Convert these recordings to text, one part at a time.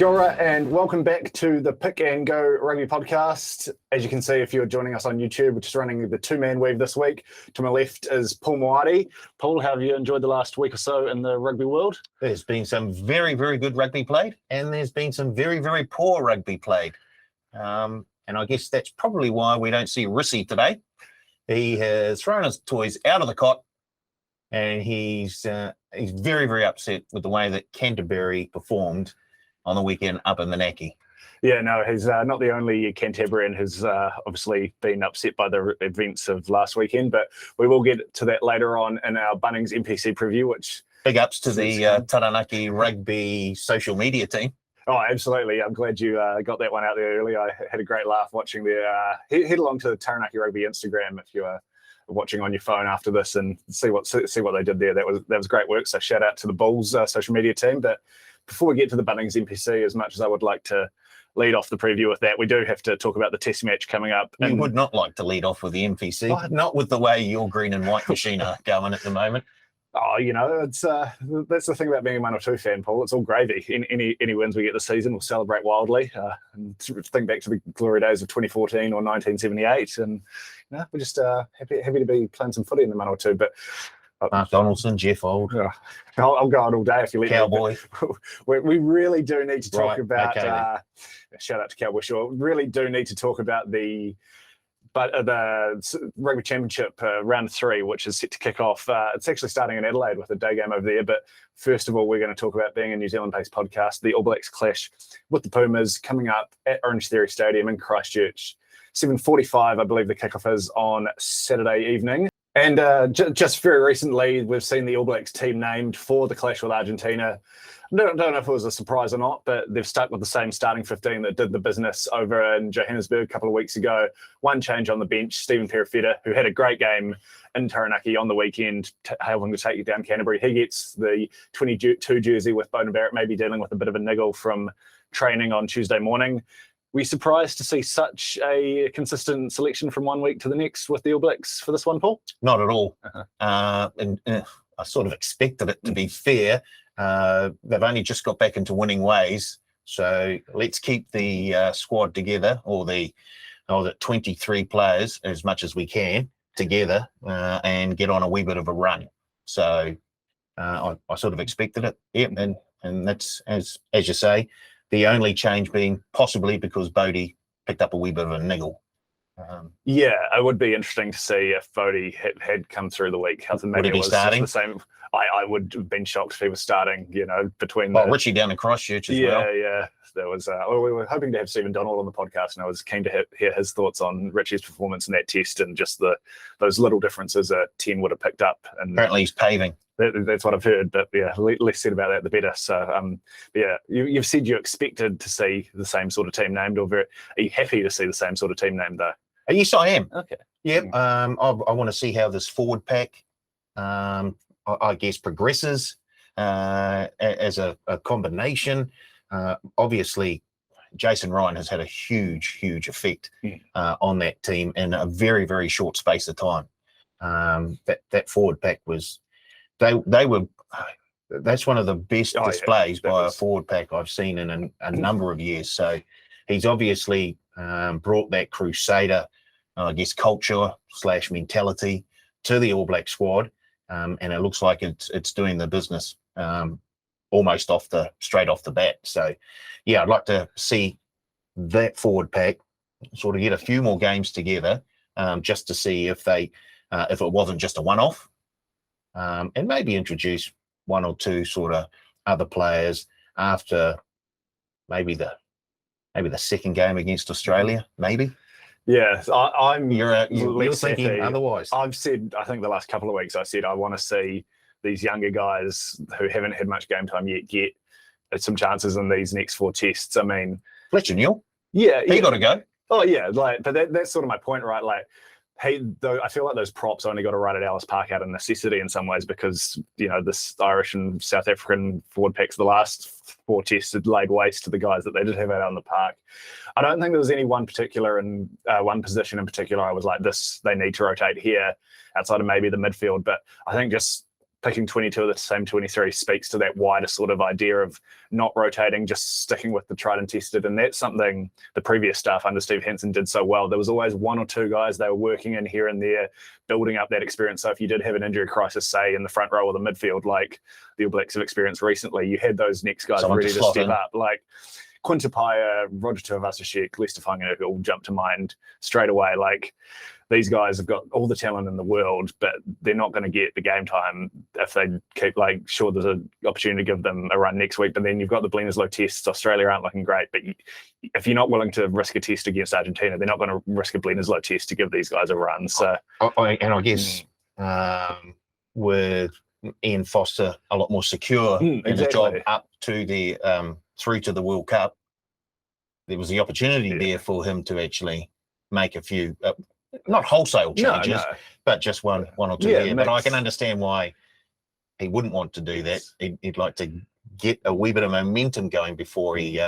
Kia ora and welcome back to the Pick and Go Rugby podcast. As you can see, if you're joining us on YouTube, we're just running the two-man weave this week. To my left is Paul Moati. Paul, how have you enjoyed the last week or so in the rugby world? There's been some very, very good rugby played, and there's been some very, very poor rugby played. And I guess that's probably why we don't see Rissy today. He has thrown his toys out of the cot, and he's very, very upset with the way that Canterbury performed on the weekend up in the Naki. Yeah, no, he's not the only Cantabrian who's obviously been upset by the events of last weekend, but we will get to that later on in our Bunnings NPC preview, which... Big ups to the Taranaki Rugby social media team. Oh, absolutely. I'm glad you got that one out there early. I had a great laugh watching their... head along to the Taranaki Rugby Instagram if you are watching on your phone after this and see what they did there. That was great work, so shout out to the Bulls social media team. But before we get to the Bunnings NPC, as much as I would like to lead off the preview with that, we do have to talk about the test match coming up. You would not like to lead off with the NPC, not with the way your green and white machine are going at the moment. Oh, you know, it's that's the thing about being a 1 or 2 fan, Paul. It's all gravy. Any wins we get this season, we'll celebrate wildly. And think back to the glory days of 2014 or 1978, and you know, we're just happy to be playing some footy in the 1 or 2. But Mark Donaldson, Jeff Old. I'll go on all day if you let Cowboy. Me. We really do need to talk about... Okay, shout out to Cowboy Shaw. We really do need to talk about the Rugby Championship round 3, which is set to kick off. It's actually starting in Adelaide with a day game over there. But first of all, we're going to talk about, being a New Zealand-based podcast, the All Blacks clash with the Pumas coming up at Orange Theory Stadium in Christchurch. 7:45, I believe the kickoff is on Saturday evening. And just very recently, we've seen the All Blacks team named for the clash with Argentina. I don't know if it was a surprise or not, but they've stuck with the same starting 15 that did the business over in Johannesburg a couple of weeks ago. One change on the bench, Stephen Perifeta, who had a great game in Taranaki on the weekend, helping to take down Canterbury. He gets the 22 jersey with Beauden Barrett, maybe dealing with a bit of a niggle from training on Tuesday morning. Were you surprised to see such a consistent selection from 1 week to the next with the All Blacks for this one, Paul? Not at all. And I sort of expected it, to be fair. They've only just got back into winning ways. So let's keep the squad together, or the 23 players, as much as we can, together and get on a wee bit of a run. So I sort of expected it. Yeah, and that's, as you say, the only change being possibly because Bodie picked up a wee bit of a niggle. Yeah, it would be interesting to see if Bodie had come through the week. Maybe it was starting? The same. I would have been shocked if he was starting, you know, between Richie down in Christchurch as well. Yeah. There was, we were hoping to have Stephen Donald on the podcast, and I was keen to hear his thoughts on Richie's performance in that test and just those little differences a 10 would have picked up. And apparently he's paving. That's what I've heard, but yeah, less said about that, the better. So, yeah, you've said you expected to see the same sort of team named, are you happy to see the same sort of team named, though? Yes, I am. Okay. Yep. I want to see how this forward pack, I guess, progresses as a combination. Obviously, Jason Ryan has had a huge effect on that team in a very, very short space of time. That forward pack was... They were. That's one of the best displays by a forward pack I've seen in a number of years. So he's obviously brought that Crusader, I guess, culture / mentality to the All Black squad, and it looks like it's doing the business almost straight off the bat. So yeah, I'd like to see that forward pack sort of get a few more games together, just to see if it wasn't just a one-off. And maybe introduce 1 or 2 sort of other players after maybe the second game against Australia, maybe. Yeah, you're thinking otherwise. I've said, I think the last couple of weeks, I said I want to see these younger guys who haven't had much game time yet get some chances in these next 4 tests. I mean, Fletcher Newell. Yeah, he got to go. Oh yeah, but that's sort of my point, right? Like, I feel like those props only got to ride at Ellis Park out of necessity in some ways, because, you know, this Irish and South African forward packs, the last 4 tests had laid waste to the guys that they did have out on the park. I don't think there was any one position in particular I was like, they need to rotate here outside of maybe the midfield. But I think just picking 22 of the same 23 speaks to that wider sort of idea of not rotating, just sticking with the tried and tested. And that's something the previous staff under Steve Hansen did so well. There was always one or two guys they were working in here and there, building up that experience. So if you did have an injury crisis, say in the front row or the midfield, like the All Blacks have experienced recently, you had those next guys ready to step up. Like Quinta Paia, Roger Tuivasa-Sheck, Lester Whanganu, who all jump to mind straight away. Like, these guys have got all the talent in the world, but they're not going to get the game time if they keep, like, sure, there's an opportunity to give them a run next week. But then you've got the Bledisloe tests. Australia aren't looking great, but if you're not willing to risk a test against Argentina, they're not going to risk a Bledisloe test to give these guys a run. So, I guess with Ian Foster a lot more secure in the job up to the through to the World Cup, there was the opportunity there for him to actually make a few. Not wholesale changes, but just one or two here. But I can understand why he wouldn't want to do that. He'd like to get a wee bit of momentum going before he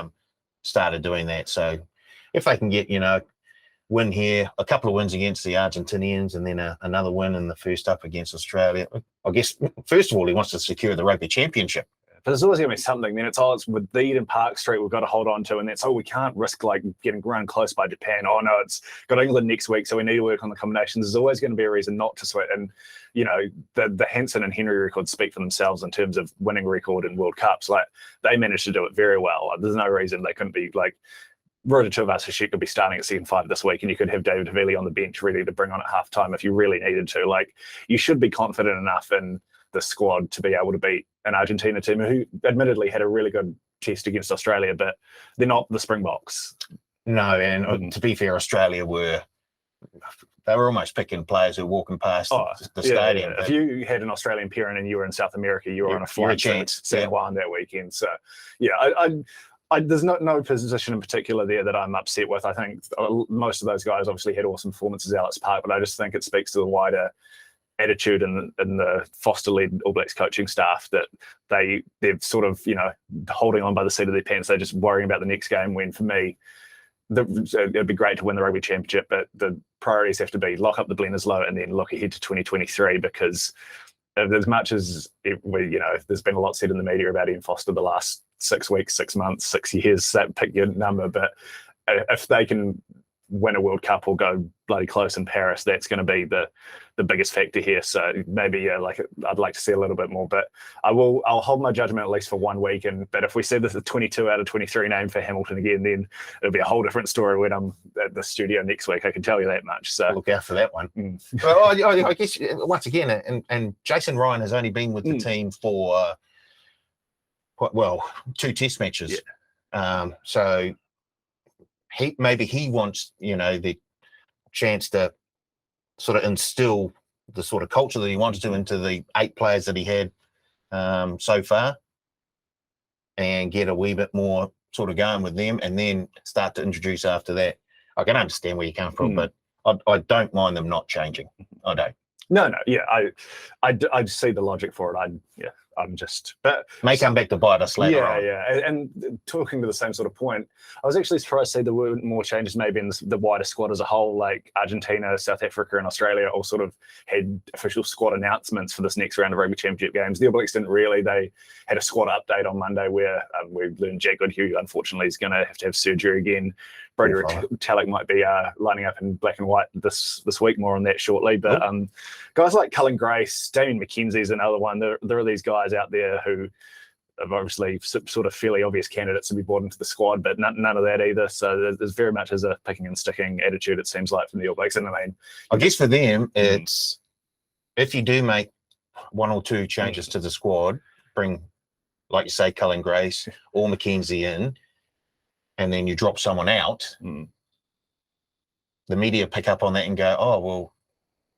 started doing that. So if they can get, win here, a couple of wins against the Argentinians, and then another win in the first up against Australia, I guess, first of all, he wants to secure the Rugby Championship. But there's always going to be something. Then it's with Deed and Park Street we've got to hold on to, and that's we can't risk like getting run close by Japan. Oh no, it's got England next week, so we need to work on the combinations. There's always going to be a reason not to sweat. And the Hansen and Henry records speak for themselves in terms of winning record in World Cups. Like, they managed to do it very well. There's no reason they couldn't be like. Roger Tuivasa-Sheck could be starting at second five this week, and you could have David Havili on the bench ready to bring on at halftime if you really needed to. Like, you should be confident enough in the squad to be able to beat an Argentina team who admittedly had a really good test against Australia, but they're not the Springboks. No, and to be fair, Australia were almost picking players who were walking past the stadium. Yeah. If you had an Australian parent and you were in South America, you were on a flight to San Juan that weekend. So, there's no position in particular there that I'm upset with. I think most of those guys obviously had awesome performances at Alex Park, but I just think it speaks to the wider attitude in the Foster-led All Blacks coaching staff that they're sort of holding on by the seat of their pants. They're just worrying about the next game. When for me, it'd be great to win the Rugby Championship, but the priorities have to be lock up the Bledisloe and then look ahead to 2023, because as much as there's been a lot said in the media about Ian Foster the last 6 weeks, 6 months, 6 years, pick your number, but if they can win a World Cup or go bloody close in Paris, that's going to be the biggest factor here. So maybe I'd like to see a little bit more, but I'll hold my judgment at least for 1 week. But if we see this a 22 out of 23 name for Hamilton again, then it'll be a whole different story when I'm at the studio next week. I can tell you that much. So look out for that one. Well, I guess once again, and Jason Ryan has only been with the team for 2 test matches. So he wants the chance to sort of instill the sort of culture that he wants to into the 8 players that he had so far, and get a wee bit more sort of going with them, and then start to introduce after that. I can understand where you come from, but I don't mind them not changing. I don't. No, yeah, I see the logic for it. But may come back to bite us later on. And talking to the same sort of point, I was actually surprised to see there were more changes maybe in the wider squad as a whole. Like Argentina, South Africa, and Australia all sort of had official squad announcements for this next round of Rugby Championship games. The All Blacks didn't really. They had a squad update on Monday where we learned Jack Goodhue unfortunately is going to have surgery again. Brody Retallick might be lining up in black and white this week. More on that shortly. But guys like Cullen Grace, Damien McKenzie's another one. There are these guys out there who are obviously sort of fairly obvious candidates to be brought into the squad, but none of that either. So there's very much as a picking and sticking attitude, it seems like, from the All Blacks. And I guess for them, it's if you do make 1 or 2 changes to the squad, bring, like you say, Cullen Grace or McKenzie in, and then you drop someone out, the media pick up on that and go, oh, well,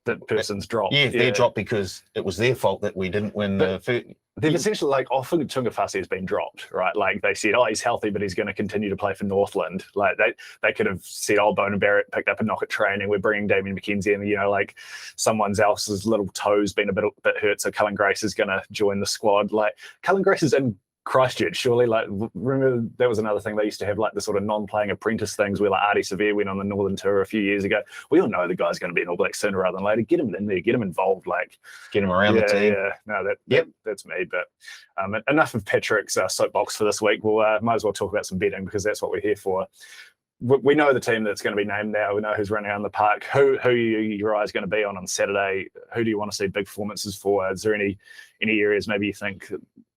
that person's dropped. Yeah, they're dropped because it was their fault that we didn't win the first. They've essentially, like, often Tungafasi has been dropped, right? Like, they said, oh, he's healthy, but he's going to continue to play for Northland. Like, they could have said, oh, Bonan Barrett picked up a knock at training, we're bringing Damien McKenzie in, like, someone else's little toes been a bit hurt, so Cullen Grace is going to join the squad. Like, Cullen Grace is in Christchurch, surely. Like, remember that was another thing they used to have, like the sort of non-playing apprentice things where like Artie Severe went on the Northern Tour a few years ago. We all know the guy's going to be an All Black sooner rather than later. Get him in there, get him involved, like get him around the team. Yeah, no, that's me. But enough of Patrick's soapbox for this week. We'll might as well talk about some betting because that's what we're here for. We know the team that's going to be named now. We know who's running around the park. Who your eye is going to be on Saturday? Who do you want to see big performances for? Is there any areas maybe you think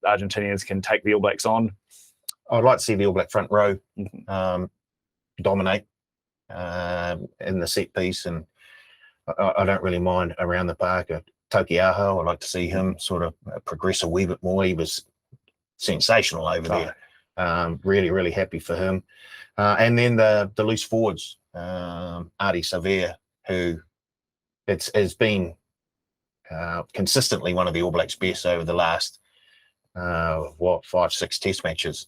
Argentinians can take the All Blacks on? I'd like to see the All Black front row Mm-hmm. dominate in the set piece, and I don't really mind around the park. Tokiaho, I'd like to see him sort of progress a wee bit more. He was sensational over there. Really, really happy for him. And then the loose forwards, Artie Severe, who has been consistently one of the All Blacks' best over the last 5-6 test matches.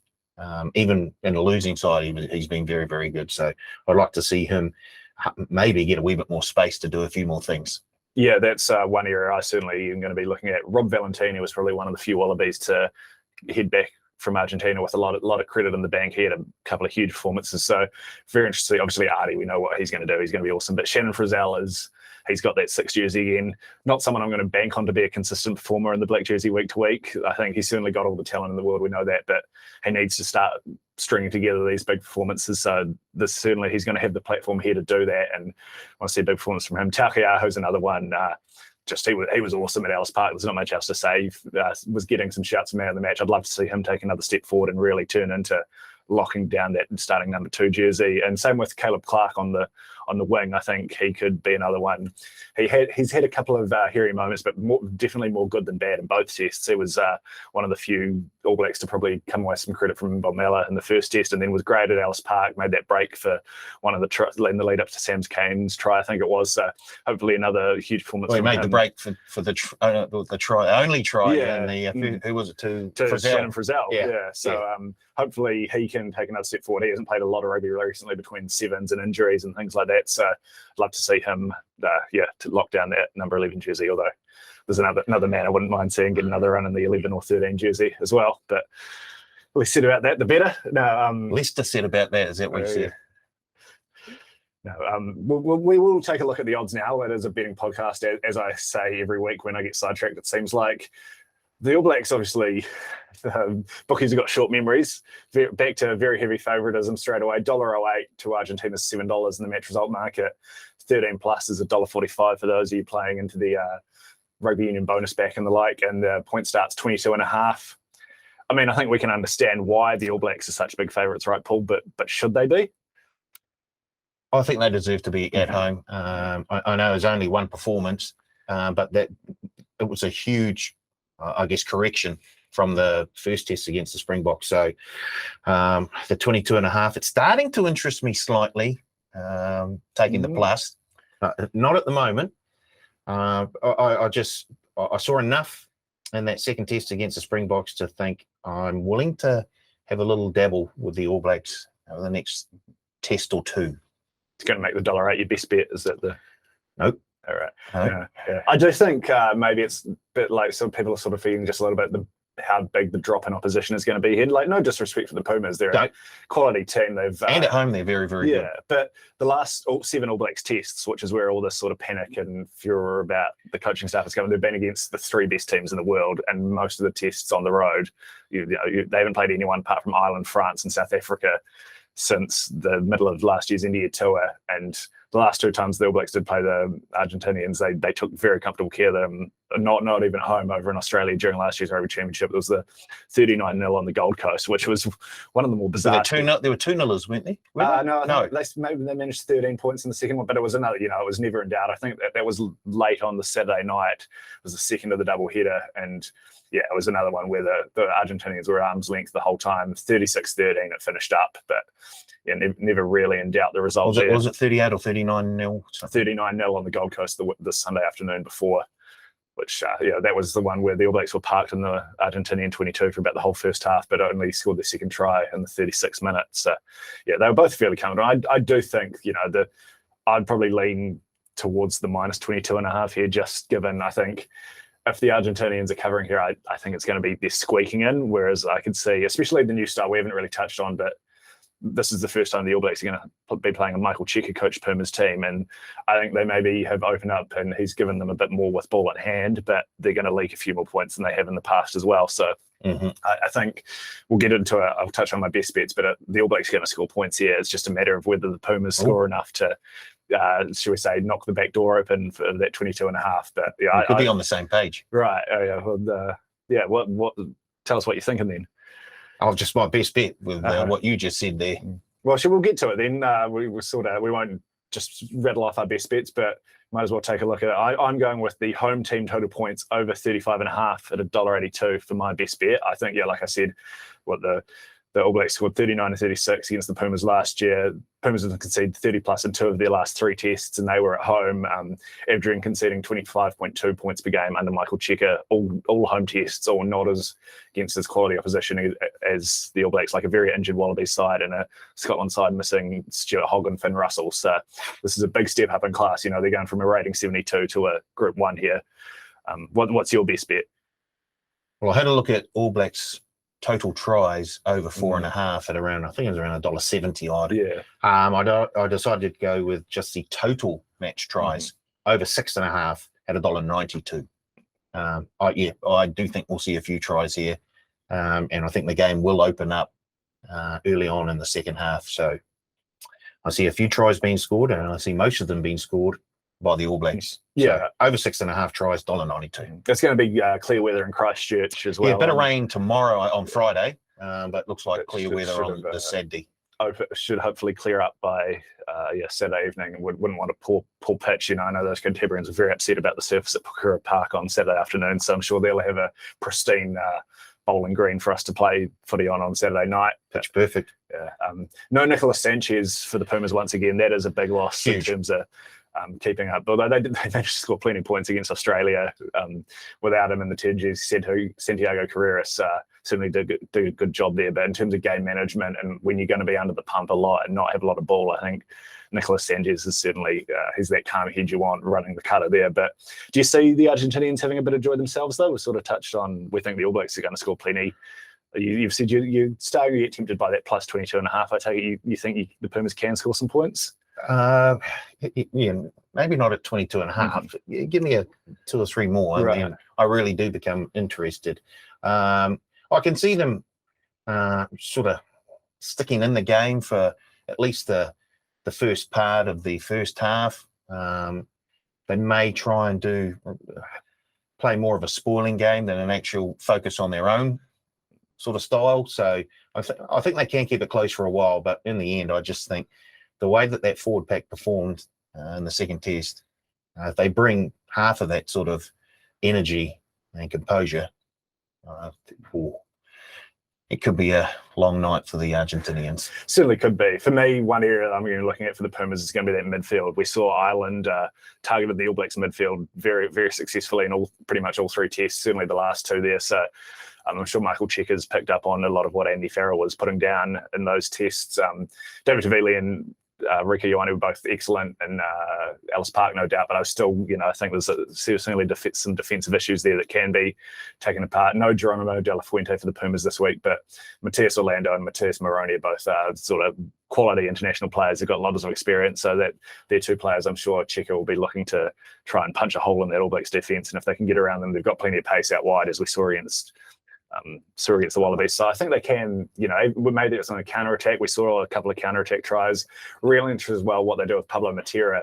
Even in a losing side, he's been very, very good. So I'd like to see him maybe get a wee bit more space to do a few more things. Yeah, that's one area I certainly am going to be looking at. Rob Valentini was probably one of the few Wallabies to head back from Argentina with a lot of credit in the bank. He had a couple of huge performances, so very interesting. Obviously, Artie, we know what he's going to do. He's going to be awesome. But Shannon Frizzell he's got that 6 jersey again. Not someone I'm going to bank on to be a consistent performer in the black jersey week to week. I think he's certainly got all the talent in the world. We know that, but he needs to start stringing together these big performances. So he's going to have the platform here to do that, and I want to see a big performance from him. Taukei'aho's another one. He was awesome at Ellis Park. There's not much else to say. He was getting some shouts from man of the match. I'd love to see him take another step forward and really turn into locking down that starting number 2 jersey. And same with Caleb Clark on the wing. I think he could be another one. He's had a couple of hairy moments, but definitely more good than bad in both tests. He was one of the few All Blacks to probably come away some credit from Bomela in the first test, and then was great at Ellis Park, made that break for one of the in the lead up to Sam Cane's try, I think it was. So hopefully another huge performance. Well, he made the break for the try, only try. Yeah. And who was it to Shannon Frizzell. Yeah. So hopefully he can take another step forward. He hasn't played a lot of rugby recently between sevens and injuries and things like that. So I'd love to see him, to lock down that number 11 jersey. Although there's another man I wouldn't mind seeing get another run in the 11 or 13 jersey as well. But less said about that, the better. No, less to said about that. Is that what you said? No, we will take a look at the odds now. It is a betting podcast, as I say every week when I get sidetracked. It seems like the All Blacks, obviously, bookies have got short memories. Back to very heavy favouritism straight away. $1.08 to Argentina's $7 in the match result market. 13 plus is $1.45 for those of you playing into the rugby union bonus back and the like. And the point starts 22.5. I mean, I think we can understand why the All Blacks are such big favourites, right, Paul? But should they be? I think they deserve to be at home. I know there's only one performance, but it was a huge, correction from the first test against the Springboks. So the 22.5, it's starting to interest me slightly, taking the plus. Not at the moment. I saw enough in that second test against the Springboks to think I'm willing to have a little dabble with the All Blacks over the next test or two. It's going to make the $1.08 your best bet. Is that the? Nope. All right. No. Yeah. I do think maybe it's a bit like some people are sort of feeling just a little bit how big the drop in opposition is going to be here. Like, no disrespect for the Pumas, they're a quality team. And at home they're very, very good. Yeah, but the last 7 All Blacks tests, which is where all this sort of panic and furor about the coaching staff is coming, they've been against the 3 best teams in the world, and most of the tests on the road, they haven't played anyone apart from Ireland, France, and South Africa since the middle of last year's India tour. And the last 2 times the All Blacks did play the Argentinians, they took very comfortable care of them, not even at home over in Australia during last year's Rugby Championship. It was the 39-0 on the Gold Coast, which was one of the more bizarre. There were 2-0s, weren't they? No. Maybe they managed 13 points in the second one, but it was another, it was never in doubt. I think that was late on the Saturday night. It was the second of the double header, and it was another one where the Argentinians were arm's length the whole time. 36-13 it finished up, but never really in doubt the result. Was it 38 or 39-0? 39-0 on the Gold Coast the Sunday afternoon before, which that was the one where the All Blacks were parked in the Argentinian 22 for about the whole first half, but only scored their second try in the 36 minutes. So they were both fairly comfortable. I do think I'd probably lean towards the minus 22.5 here, just given I think if the Argentinians are covering here, I think it's going to be they're squeaking in. Whereas I could see, especially the new style, we haven't really touched on, but this is the first time the All Blacks are going to be playing a Michael Cheika coach Puma's team, and I think they maybe have opened up and he's given them a bit more with ball at hand, but they're going to leak a few more points than they have in the past as well. So I think we'll get into it. I'll touch on my best bets, but the All Blacks are going to score points here. It's just a matter of whether the Pumas score enough to, should we say, knock the back door open for that 22.5. But yeah, we could be on the same page, right? Oh, yeah, well, what? Tell us what you're thinking then. Oh, just my best bet with what you just said there. Well, we'll get to it then. We won't just rattle off our best bets, but might as well take a look at it. I'm going with the home team total points over 35.5 at $1.82 for my best bet. I think, like I said, what the All Blacks scored 39-36 against the Pumas last year. Pumas have conceded 30+ in 2 of their last 3 tests, and they were at home, averaging conceding 25.2 points per game under Michael Cheika. All home tests, all nodders against as quality opposition as the All Blacks, like a very injured Wallabies side and a Scotland side missing Stuart Hogg and Finn Russell. So this is a big step up in class. They're going from a rating 72 to a Group 1 here. What's your best bet? Well, I had a look at All Blacks total tries over 4.5 at around, I think it was around $1.70 odd. Yeah. I decided to go with just the total match tries over 6.5 at $1.92. I do think we'll see a few tries here, and I think the game will open up early on in the second half. So I see a few tries being scored, and I see most of them being scored by the All Blacks. Yeah, so over 6.5 tries, $1.92. It's going to be clear weather in Christchurch as well. Yeah, a bit of rain tomorrow on Friday, but looks like clear weather on the Saturday. Should hopefully clear up by Saturday evening. Wouldn't want a poor pitch. I know those Cantabrians are very upset about the surface at Pukura Park on Saturday afternoon, so I'm sure they'll have a pristine bowling green for us to play footy on Saturday night. Pitch perfect. Yeah. No Nicolas Sanchez for the Pumas once again. That is a big loss in terms of keeping up. Although they managed to score plenty of points against Australia without him in the Tigers. Santiago Carreras certainly did a good job there. But in terms of game management and when you're going to be under the pump a lot and not have a lot of ball, I think Nicolas Sanchez is certainly he's that calm head you want running the cutter there. But do you see the Argentinians having a bit of joy themselves though? We sort of touched on we think the All Blacks are going to score plenty. You've said you're starting to get tempted by that plus 22.5. I take it you think the Pumas can score some points? Yeah, maybe not at 22.5. Give me 2 or 3 more, and then I really do become interested. I can see them sort of sticking in the game for at least the first part of the first half. They may try and play more of a spoiling game than an actual focus on their own sort of style. So I think they can keep it close for a while, but in the end, I just think the way that forward pack performed in the second test, if they bring half of that sort of energy and composure, it could be a long night for the Argentinians. Certainly could be. For me, one area I'm going to be looking at for the Pumas is going to be that midfield. We saw Ireland targeted the All Blacks midfield very, very successfully in pretty much all 3 tests, certainly the last 2 there. So I'm sure Michael Cheika's picked up on a lot of what Andy Farrell was putting down in those tests. David Tavili and Rika Ioane were both excellent, and Ellis Park, no doubt, but I was still, I think there's certainly some defensive issues there that can be taken apart. No Geronimo De La Fuente for the Pumas this week, but Matias Orlando and Matias Moroni are both sort of quality international players who've got lots of experience, so that they're 2 players I'm sure Cheika will be looking to try and punch a hole in that All Blacks defence, and if they can get around them, they've got plenty of pace out wide, as we saw against the Wallabies. So I think they can, maybe it's on a counter-attack. We saw a couple of counter-attack tries. Really interested as well what they do with Pablo Matera.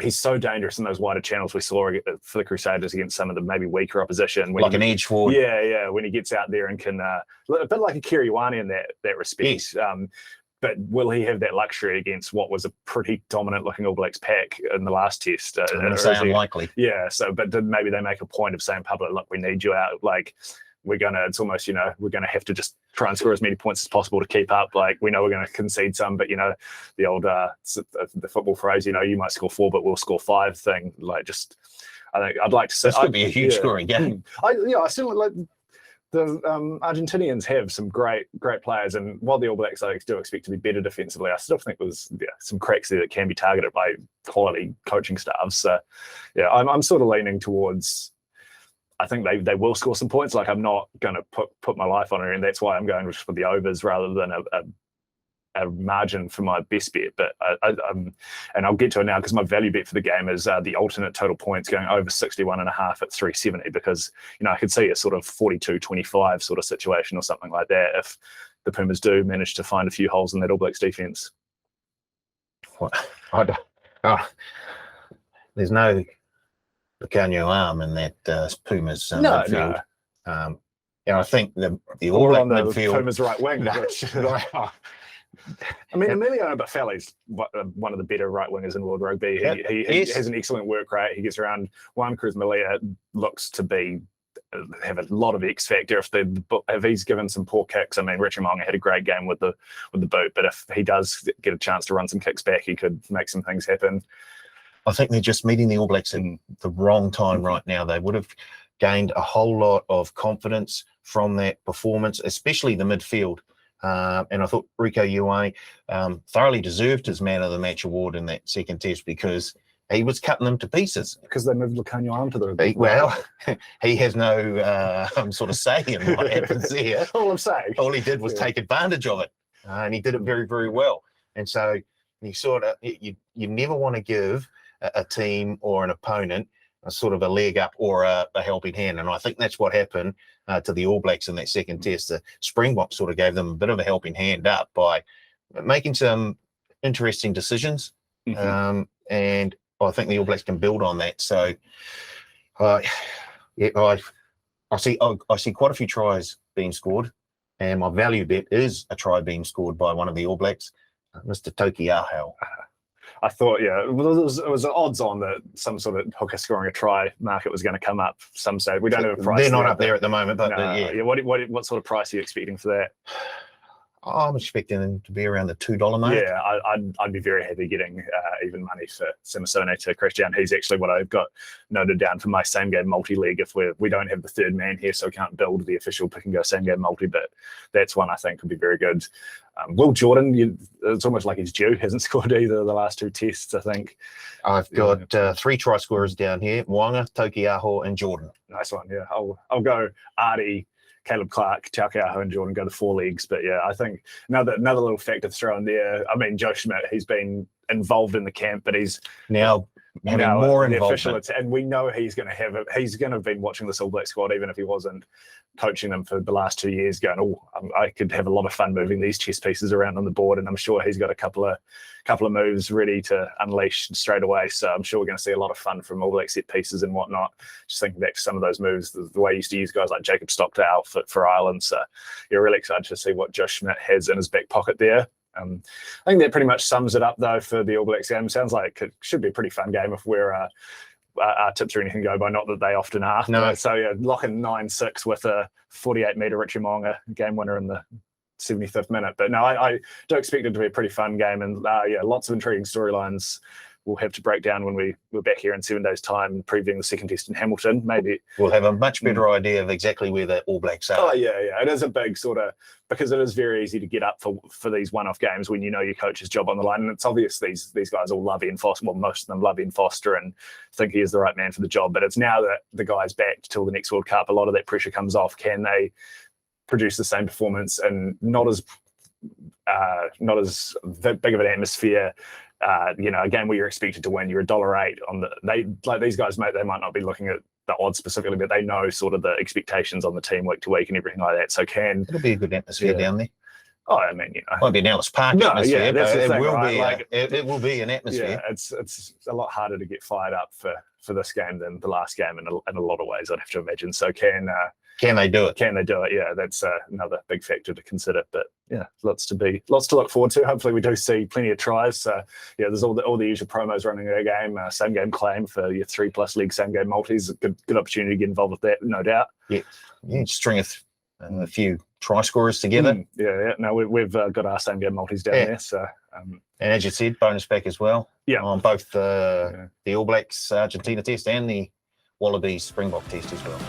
He's so dangerous in those wider channels we saw for the Crusaders against some of the maybe weaker opposition. Like an edge forward. Yeah, when he gets out there and can, a bit like a Kiriwani in that respect. Yes. But will he have that luxury against what was a pretty dominant-looking All Blacks pack in the last test? I'm going to say unlikely. Yeah, but maybe they make a point of saying, Pablo, look, we need you out. It's almost, we're going to have to just try and score as many points as possible to keep up. We know we're going to concede some, but, the old, the football phrase, you might score 4, but we'll score 5 thing. I think I'd like to say. This could be a huge scoring game. I still like the Argentinians have some great players, and while the All Blacks I do expect to be better defensively, I still think there's some cracks there that can be targeted by quality coaching staffs. So, I'm sort of leaning towards I think they will score some points. Like, I'm not going to put my life on it, and that's why I'm going for the overs rather than a margin for my best bet. But and I'll get to it now, because my value bet for the game is the alternate total points going over 61.5 at 370, because I could see a sort of 42-25 sort of situation or something like that if the Pumas do manage to find a few holes in that All Blacks defence. There's no Lucanio arm in that Pumas midfield. No. I think the All Black midfield, Pumas right wing. I mean, Emiliano Baffelli's one of the better right wingers in world rugby. He has an excellent work rate. He gets around. Juan Cruz Malia looks to have a lot of X factor. If he's given some poor kicks, I mean, Richie Mo'unga had a great game with the boot, but if he does get a chance to run some kicks back, he could make some things happen. I think they're just meeting the All Blacks in the wrong time right now. They would have gained a whole lot of confidence from that performance, especially the midfield. And I thought Rico Ioane thoroughly deserved his Man of the Match award in that second test, because he was cutting them to pieces. Because they moved Lucanio arm to the... Well, he has no sort of say in what happens there. All I'm saying. All he did was take advantage of it. And he did it very, very well. And so you never want to give a team or an opponent a sort of a leg up or a helping hand. And I think that's what happened to the All Blacks in that second test. The Springboks sort of gave them a bit of a helping hand up by making some interesting decisions. And I think the All Blacks can build on that. So I see quite a few tries being scored, and my value bet is a try being scored by one of the All Blacks, Mr. Toki Ahau. I thought, it was odds on that some sort of hooker scoring a try market was going to come up some stage. We don't have a price. They're not up there at the moment, but yeah. What sort of price are you expecting for that? I'm expecting them to be around the $2 mark. Yeah, I'd be very happy getting even money for Samasone to Christian. He's actually what I've got noted down for my same game multi-league. If we don't have the third man here, so we can't build the official pick and go same game multi, but that's one I think could be very good. Will Jordan, it's almost like he's due. Hasn't scored either of the last two tests, I think. I've got 3 try scorers down here: Mo'unga, Toki Ahau, and Jordan. Nice one. Yeah, I'll go Artie, Caleb Clark, Taukei'aho, and Jordan go to 4 leagues. But yeah, I think another little factor to throw in there. I mean, Joe Schmidt, he's been involved in the camp, but he's now more involvement. And we know he's going to have it. He's going to have been watching this All Black squad, even if he wasn't coaching them for the last 2 years, going, I could have a lot of fun moving these chess pieces around on the board. And I'm sure he's got a couple of moves ready to unleash straight away. So I'm sure we're going to see a lot of fun from All Black set pieces and whatnot. Just thinking back to some of those moves, the way he used to use guys like Jacob Stockdale for Ireland. So you're really excited to see what Joe Schmidt has in his back pocket there. I think that pretty much sums it up, though, for the All Blacks game. Sounds like it should be a pretty fun game if our tips are anything go by, not that they often are. No. So yeah, locking 9-6 with a 48-metre Richie Mo'unga game winner in the 75th minute. But no, I do expect it to be a pretty fun game, and lots of intriguing storylines we'll have to break down when we're back here in 7 days' time, previewing the second test in Hamilton. Maybe we'll have a much better idea of exactly where the All Blacks are. Oh yeah. It is a big sort of, because it is very easy to get up for these one-off games when you know your coach's job on the line, and it's obvious these guys all love Ian Foster. Well, most of them love Ian Foster and think he is the right man for the job. But it's now that the guy's back till the next World Cup, a lot of that pressure comes off. Can they produce the same performance and not as big of an atmosphere? A game where you're expected to win, you're $1.08 on these guys, mate. They might not be looking at the odds specifically, but they know sort of the expectations on the team week to week and everything like that. So it'll be a good atmosphere down there. Oh, I mean, won't be an Ellis Park atmosphere. Yeah, that's the thing, it will right? be. It will be an atmosphere. Yeah, it's a lot harder to get fired up for this game than the last game in a lot of ways, I'd have to imagine. So can they do it? Can they do it? Yeah, that's another big factor to consider. But yeah, lots to look forward to. Hopefully, we do see plenty of tries. So yeah, there's all the usual promos running their game. Same game claim for your 3+ league same game multis. Good opportunity to get involved with that, no doubt. Yeah, string a few try scorers together. Yeah. No, we've got our same game multis down there. So and as you said, bonus back as well. Yeah, on both the All Blacks Argentina test and the Wallabies Springbok test as well.